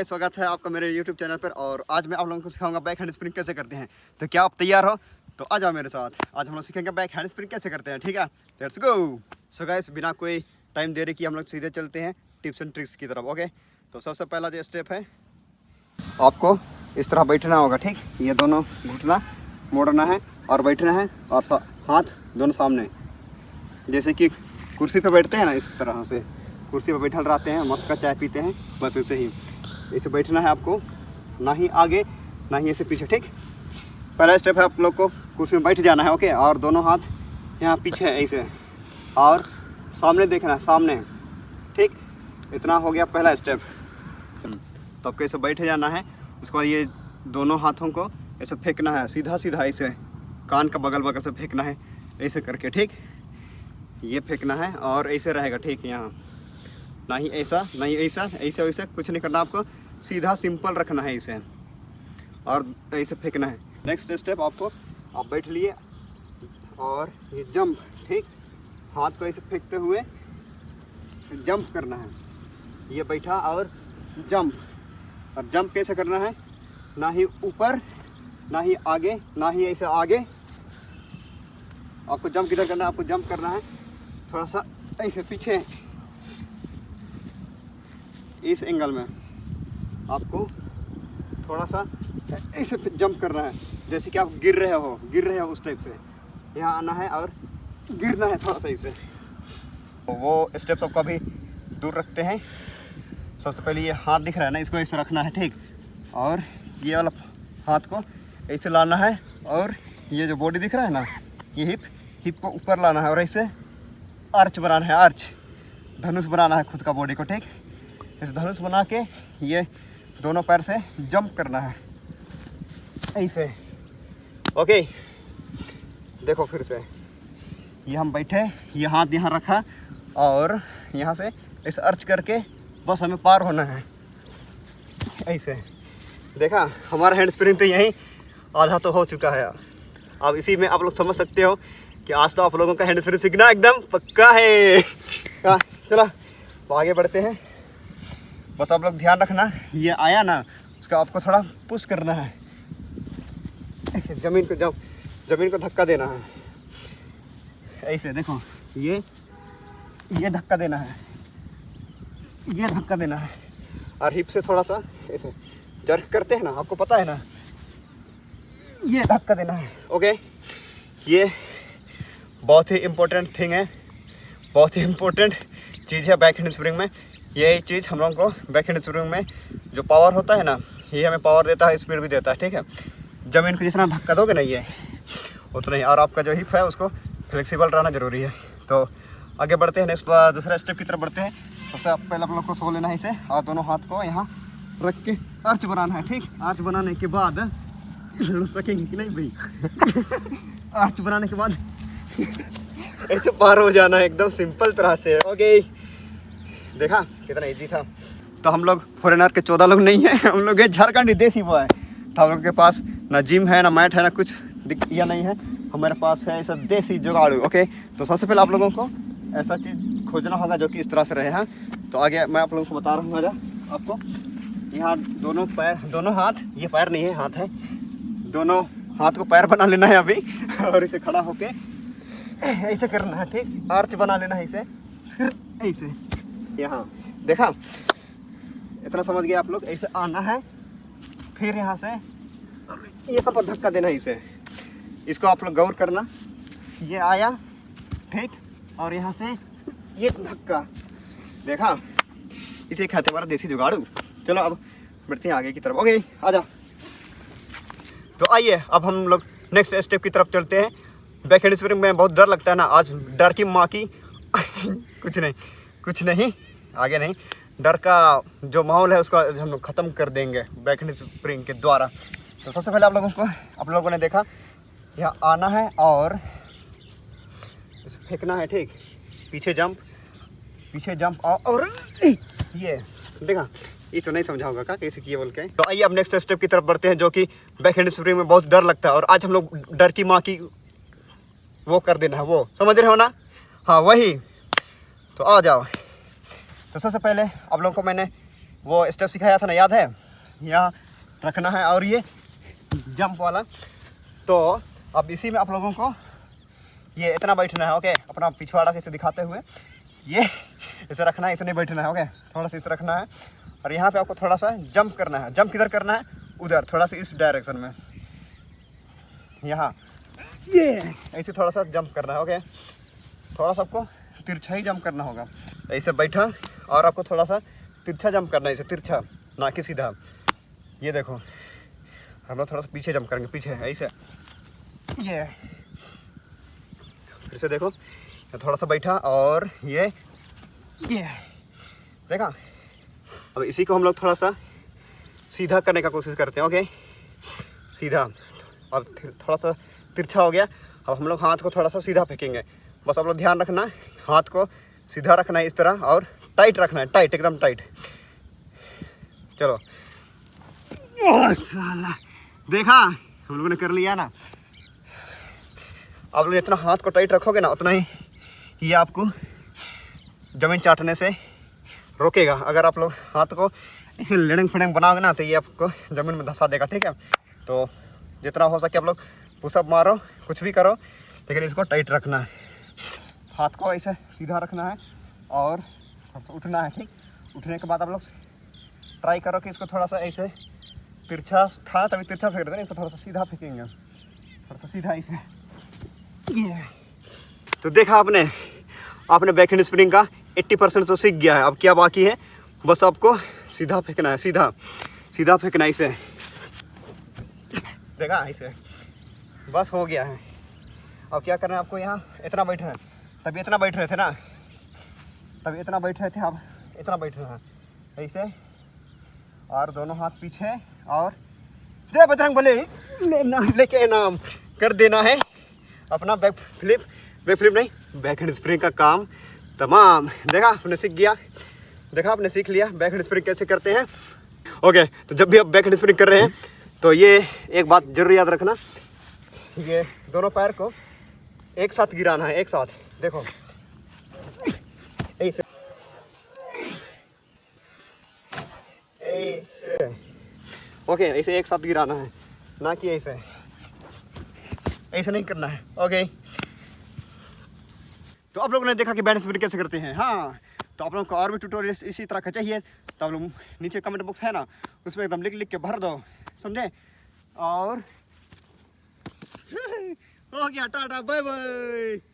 स्वागत है आपका मेरे YouTube चैनल पर। और आज मैं आप लोगों को सिखाऊंगा बैक हैंड स्प्रिंग कैसे करते हैं। तो क्या आप तैयार हो? तो आ जाओ मेरे साथ। आज हम लोग सीखेंगे बैक हैंड स्प्रिंग कैसे करते हैं, ठीक है? Let's go. सो गाइस, बिना कोई टाइम देरी की हम लोग सीधे चलते हैं टिप्स एंड ट्रिक्स की तरफ। ओके, तो सबसे पहला जो स्टेप है, आपको इस तरह बैठना होगा, ठीक? ये दोनों घुटना मोड़ना है और बैठना है और हाथ दोनों सामने, जैसे कि कुर्सी पे बैठते हैं ना, इस तरह से कुर्सी पे बैठल रहते हैं, मस्त का चाय पीते हैं, बस वैसे ही ऐसे बैठना है आपको, ना ही आगे ना ही ऐसे पीछे, ठीक? पहला स्टेप है आप लोग को कुर्सी में बैठ जाना है, ओके? और दोनों हाथ यहाँ पीछे ऐसे और सामने देखना है, सामने, ठीक? इतना हो गया पहला स्टेप। तो आपको ऐसे बैठ जाना है। उसके बाद ये दोनों हाथों को ऐसे फेंकना है, सीधा सीधा ऐसे कान का बगल बगल से फेंकना है, ऐसे करके, ठीक? ये फेंकना है और ऐसे रहेगा, ठीक? यहाँ ना ही ऐसा ना ही ऐसा, ऐसे वैसे कुछ नहीं करना, आपको सीधा सिंपल रखना है इसे और ऐसे फेंकना है। नेक्स्ट स्टेप आपको, आप बैठ लिए और ये जंप, ठीक? हाथ को ऐसे फेंकते हुए जंप करना है। ये बैठा और जंप, और जंप कैसे करना है? ना ही ऊपर ना ही आगे ना ही ऐसे आगे। आपको जंप किधर करना है? आपको जंप करना है थोड़ा सा ऐसे पीछे, इस एंगल में आपको थोड़ा सा ऐसे जंप करना है, जैसे कि आप गिर रहे हो उस टाइप से। यहाँ आना है और गिरना है थोड़ा सा ऐसे। तो वो स्टेप्स आपको अभी दूर रखते हैं। सबसे पहले ये हाथ दिख रहा है ना, इसको ऐसे रखना है, ठीक? और ये वाला हाथ को ऐसे लाना है और ये जो बॉडी दिख रहा है ना, ये हिप को ऊपर लाना है और ऐसे आर्च बनाना है, आर्च, धनुष बनाना है खुद का बॉडी को, ठीक? इस धनुष बना के ये दोनों पैर से जंप करना है ऐसे, ओके? देखो फिर से, ये हम बैठे, ये हाथ यहाँ रखा और यहाँ से ऐसे अर्च करके बस हमें पार होना है ऐसे। देखा, हमारा हैंड स्प्रिंग तो यहीं आधा तो हो चुका है। अब इसी में आप लोग समझ सकते हो कि आज तो आप लोगों का हैंड स्प्रिंग सीखना एकदम पक्का है। चलो तो आगे बढ़ते हैं। बस आप लोग ध्यान रखना, ये आया ना, उसका आपको थोड़ा पुश करना है ऐसे, ज़मीन को धक्का देना है ऐसे। देखो, ये धक्का देना है, ये धक्का देना है और हिप से थोड़ा सा ऐसे जर्क करते हैं ना, आपको पता है ना, ये धक्का देना है, ओके? ये बहुत ही इम्पोर्टेंट थिंग है, बहुत ही इम्पोर्टेंट चीज़ है बैक हैंड स्प्रिंग में। यही चीज़ हम लोगों को बैक हैंड स्प्रिंग में जो पावर होता है ना, ये हमें पावर देता है, स्पीड भी देता है, ठीक है? ज़मीन को जितना धक्का दोगे ना, ये उतना ही। और आपका जो हिप है उसको फ्लेक्सिबल रहना ज़रूरी है। तो आगे बढ़ते हैं, नेक्स्ट दूसरा स्टेप की तरफ बढ़ते हैं। सबसे पहले आप लोग को सो लेना है इसे और दोनों हाथ को यहाँ रख के आर्च बनाना है, ठीक? आर्च बनाने के बाद रखेंगे कि नहीं भाई? आर्च बनाने के बाद ऐसे पार हो जाना है एकदम सिंपल तरह से, ओके? देखा कितना इजी था। तो हम लोग फॉरेनर के 14 लोग नहीं हैं, हम लोग झारखंडी देसी बॉय। तो हम लोग के पास ना जिम है, ना मैट है, ना कुछ या नहीं है, हमारे पास है ऐसा देसी जुगाड़ू, ओके? तो सबसे पहले आप लोगों को ऐसा चीज़ खोजना होगा जो कि इस तरह से रहे हैं। तो आगे मैं आप लोगों को बता रहा हूँ आपको। यहाँ दोनों पैर, दोनों हाथ, ये पैर नहीं है, हाथ है, दोनों हाथ को पैर बना लेना है अभी और इसे खड़ा होके ऐसे करना है, ठीक? आर्च बना लेना है इसे, फिर ऐसे यहाँ। देखा, इतना समझ गए आप लोग? ऐसे आना है, फिर यहाँ से यहाँ पर धक्का देना है इसे। इसको आप लोग गौर करना, ये आया, ठीक? और यहाँ से ये धक्का, देखा? इसे खाते हमारा देसी जुगाड़ू। चलो अब बढ़ते हैं आगे की तरफ, ओके? आ जाओ। तो आइए अब हम लोग नेक्स्ट स्टेप की तरफ चलते हैं। बैक हैंड स्प्रिंग में बहुत डर लगता है ना, आज डर की माँ की कुछ नहीं, आगे नहीं, डर का जो माहौल है उसको हम लोग ख़त्म कर देंगे बैक हैंड स्प्रिंग के द्वारा। तो सबसे पहले आप लोगों ने देखा, यहाँ आना है और इसे फेंकना है, ठीक? पीछे जंप और ये देखा, ये तो नहीं समझा होगा कैसे किए बोल के। तो आइए अब नेक्स्ट स्टेप की तरफ बढ़ते हैं, जो कि बैक हैंड स्प्रिंग में बहुत डर लगता है। और आज हम लोग डर की माँ की वो कर देना है, वो समझ रहे हो ना? हाँ, वही। तो आ जाओ, तो सबसे पहले आप लोगों को मैंने वो स्टेप सिखाया था ना, याद है? यहाँ रखना है और ये जंप वाला। तो अब इसी में आप लोगों को ये इतना बैठना है, ओके? अपना पिछवाड़ा कैसे दिखाते हुए ये इसे रखना है, इसे नहीं बैठना है, ओके? थोड़ा सा इसे रखना है और यहाँ पे आपको थोड़ा सा जंप करना है। जंप किधर करना है? उधर, थोड़ा सा इस डायरेक्शन में, यहाँ ये ऐसे थोड़ा सा जंप करना है, ओके? थोड़ा सा आपको तिरछा ही जंप करना होगा। ऐसे बैठा और आपको थोड़ा सा तिरछा जंप करना है, इसे तिरछा, ना कि सीधा। ये देखो, हम लोग थोड़ा सा पीछे जंप करेंगे, पीछे ऐसे, ये फिर से देखो, थोड़ा सा बैठा और ये देखा। अब इसी को हम लोग थोड़ा सा सीधा करने का कोशिश करते हैं, ओके? सीधा। अब थोड़ा सा तिरछा हो गया। अब हम लोग हाथ को थोड़ा सा सीधा फेंकेंगे। बस आप लोग ध्यान रखना, हाथ को सीधा रखना है इस तरह और टाइट रखना है, टाइट, एकदम टाइट। चलो, साला देखा, हम लोगों ने कर लिया ना। आप लोग जितना हाथ को टाइट रखोगे ना, उतना ही ये आपको ज़मीन चाटने से रोकेगा। अगर आप लोग हाथ को ऐसे लड़ंग फड़ंग बनाओगे ना, तो ये आपको ज़मीन में धंसा देगा, ठीक है? तो जितना हो सके आप लोग पुशअप मारो, कुछ भी करो, लेकिन इसको टाइट रखना है। हाथ को ऐसे सीधा रखना है और थोड़ा सा उठना है, ठीक? उठने के बाद आप लोग ट्राई करो कि इसको थोड़ा सा ऐसे तिरछा था, तभी तिरछा फेंक देते हैं, इसको थोड़ा सा सीधा फेंकेंगे, थोड़ा सा सीधा ऐसे। तो देखा आपने बैक हैंड स्प्रिंग का 80% तो सीख गया है। अब क्या बाकी है? बस आपको सीधा फेंकना है, सीधा सीधा फेंकना है इसे, देखा? ऐसे बस हो गया है। अब क्या करना है आपको? यहाँ इतना बैठना है, तभी इतना बैठ रहे थे ना, तभी इतना बैठ रहे थे, अब इतना बैठना है ऐसे, और दोनों हाथ पीछे, और जय बजरंग बली लेके नाम कर देना है अपना बैक फ्लिप नहीं, बैक हैंड स्प्रिंग का काम तमाम। देखा, आपने सीख गया, देखा, आपने सीख लिया बैक हैंड स्प्रिंग कैसे करते हैं, ओके? तो जब भी आप बैक हैंड स्प्रिंग कर रहे हैं तो ये एक बात जरूर याद रखना, ये दोनों पैर को एक साथ गिराना है, एक साथ। देखो ऐसे ऐसे, ओके? ऐसे एक साथ गिराना है, ना कि ऐसे ऐसे नहीं करना है, ओके? तो आप लोगों ने देखा कि बैक हैंड स्प्रिंग कैसे करते हैं। हाँ, तो आप लोगों को और भी ट्यूटोरियल इसी तरह का चाहिए तो आप लोग नीचे कमेंट बॉक्स है ना, उसमें एकदम लिख के भर दो, समझे? और हो गया, टाटा बाय बाय।